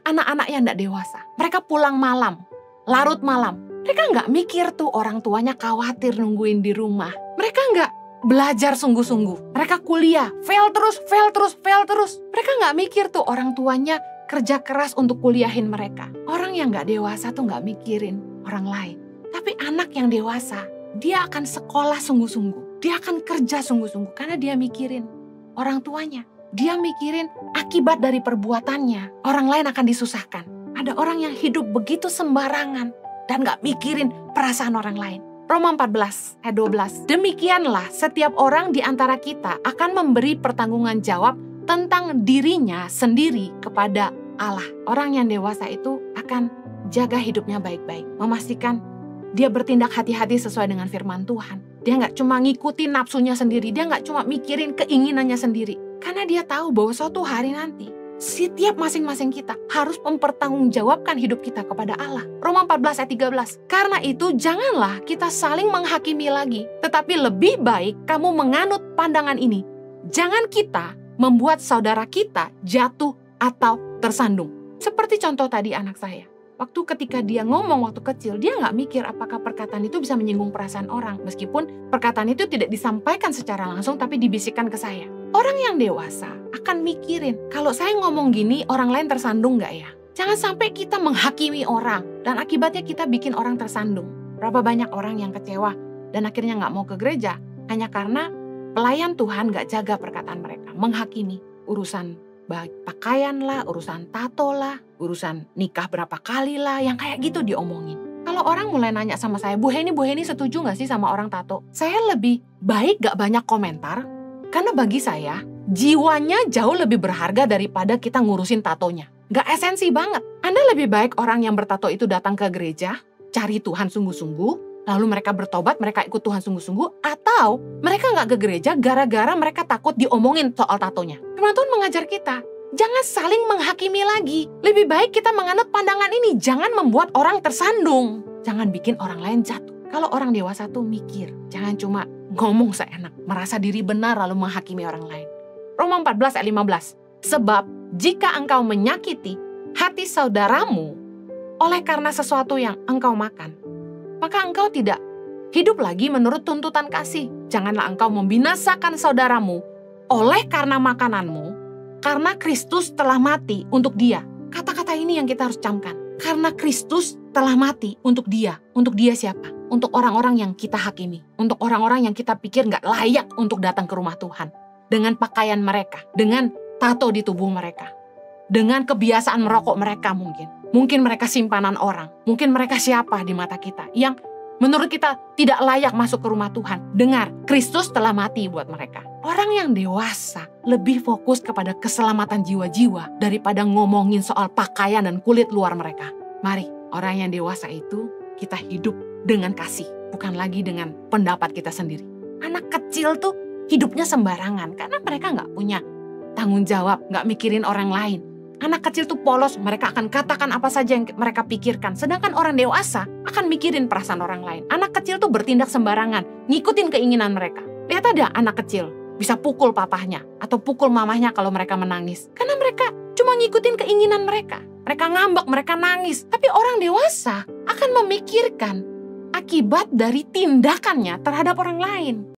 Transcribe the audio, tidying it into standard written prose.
anak-anak yang tidak dewasa. Mereka pulang malam, larut malam. Mereka nggak mikir tuh orang tuanya khawatir nungguin di rumah. Mereka nggak belajar sungguh-sungguh. Mereka kuliah, fail terus. Mereka nggak mikir tuh orang tuanya kerja keras untuk kuliahin mereka. Orang yang nggak dewasa tuh nggak mikirin orang lain. Tapi anak yang dewasa, dia akan sekolah sungguh-sungguh. Dia akan kerja sungguh-sungguh karena dia mikirin orang tuanya. Dia mikirin akibat dari perbuatannya. Orang lain akan disusahkan. Ada orang yang hidup begitu sembarangan dan gak mikirin perasaan orang lain. Roma 14 ayat 12. Demikianlah setiap orang di antara kita akan memberi pertanggungan jawab tentang dirinya sendiri kepada Allah. Orang yang dewasa itu akan jaga hidupnya baik-baik. Memastikan dia bertindak hati-hati sesuai dengan firman Tuhan. Dia gak cuma ngikutin nafsunya sendiri. Dia gak cuma mikirin keinginannya sendiri. Karena dia tahu bahwa suatu hari nanti, setiap masing-masing kita harus mempertanggungjawabkan hidup kita kepada Allah. Roma 14 ayat 13. Karena itu janganlah kita saling menghakimi lagi. Tetapi lebih baik kamu menganut pandangan ini. Jangan kita membuat saudara kita jatuh atau tersandung. Seperti contoh tadi anak saya. Waktu ketika dia ngomong waktu kecil, dia nggak mikir apakah perkataan itu bisa menyinggung perasaan orang. Meskipun perkataan itu tidak disampaikan secara langsung, tapi dibisikkan ke saya. Orang yang dewasa akan mikirin, kalau saya ngomong gini, orang lain tersandung nggak ya? Jangan sampai kita menghakimi orang, dan akibatnya kita bikin orang tersandung. Berapa banyak orang yang kecewa, dan akhirnya nggak mau ke gereja, hanya karena pelayan Tuhan nggak jaga perkataan mereka. Menghakimi urusan pakaian lah, urusan tato lah, urusan nikah berapa kali lah, yang kayak gitu diomongin. Kalau orang mulai nanya sama saya, Bu Heni setuju gak sih sama orang tato? Saya lebih baik gak banyak komentar, karena bagi saya, jiwanya jauh lebih berharga daripada kita ngurusin tatonya. Gak esensi banget. Anda lebih baik orang yang bertato itu datang ke gereja, cari Tuhan sungguh-sungguh, lalu mereka bertobat, mereka ikut Tuhan sungguh-sungguh, atau mereka gak ke gereja gara-gara mereka takut diomongin soal tatonya. Firman Tuhan mengajar kita, jangan saling menghakimi lagi. Lebih baik kita menganut pandangan ini, jangan membuat orang tersandung. Jangan bikin orang lain jatuh. Kalau orang dewasa tuh mikir, jangan cuma ngomong seenak, merasa diri benar lalu menghakimi orang lain. Roma 14 ayat 15. Sebab jika engkau menyakiti hati saudaramu oleh karena sesuatu yang engkau makan, maka engkau tidak hidup lagi menurut tuntutan kasih. Janganlah engkau membinasakan saudaramu oleh karena makananmu, karena Kristus telah mati untuk dia. Kata-kata ini yang kita harus camkan. Karena Kristus telah mati untuk dia. Untuk dia siapa? Untuk orang-orang yang kita hakimi. Untuk orang-orang yang kita pikir gak layak untuk datang ke rumah Tuhan. Dengan pakaian mereka, dengan tato di tubuh mereka, dengan kebiasaan merokok mereka mungkin. Mungkin mereka simpanan orang. Mungkin mereka siapa di mata kita yang menurut kita tidak layak masuk ke rumah Tuhan. Dengar, Kristus telah mati buat mereka. Orang yang dewasa lebih fokus kepada keselamatan jiwa-jiwa daripada ngomongin soal pakaian dan kulit luar mereka. Mari, orang yang dewasa itu kita hidup dengan kasih, bukan lagi dengan pendapat kita sendiri. Anak kecil tuh hidupnya sembarangan karena mereka nggak punya tanggung jawab, nggak mikirin orang lain. Anak kecil tuh polos, mereka akan katakan apa saja yang mereka pikirkan. Sedangkan orang dewasa akan mikirin perasaan orang lain. Anak kecil tuh bertindak sembarangan, ngikutin keinginan mereka. Lihat ada anak kecil, bisa pukul papahnya atau pukul mamahnya kalau mereka menangis. Karena mereka cuma ngikutin keinginan mereka. Mereka ngambek, mereka nangis. Tapi orang dewasa akan memikirkan akibat dari tindakannya terhadap orang lain.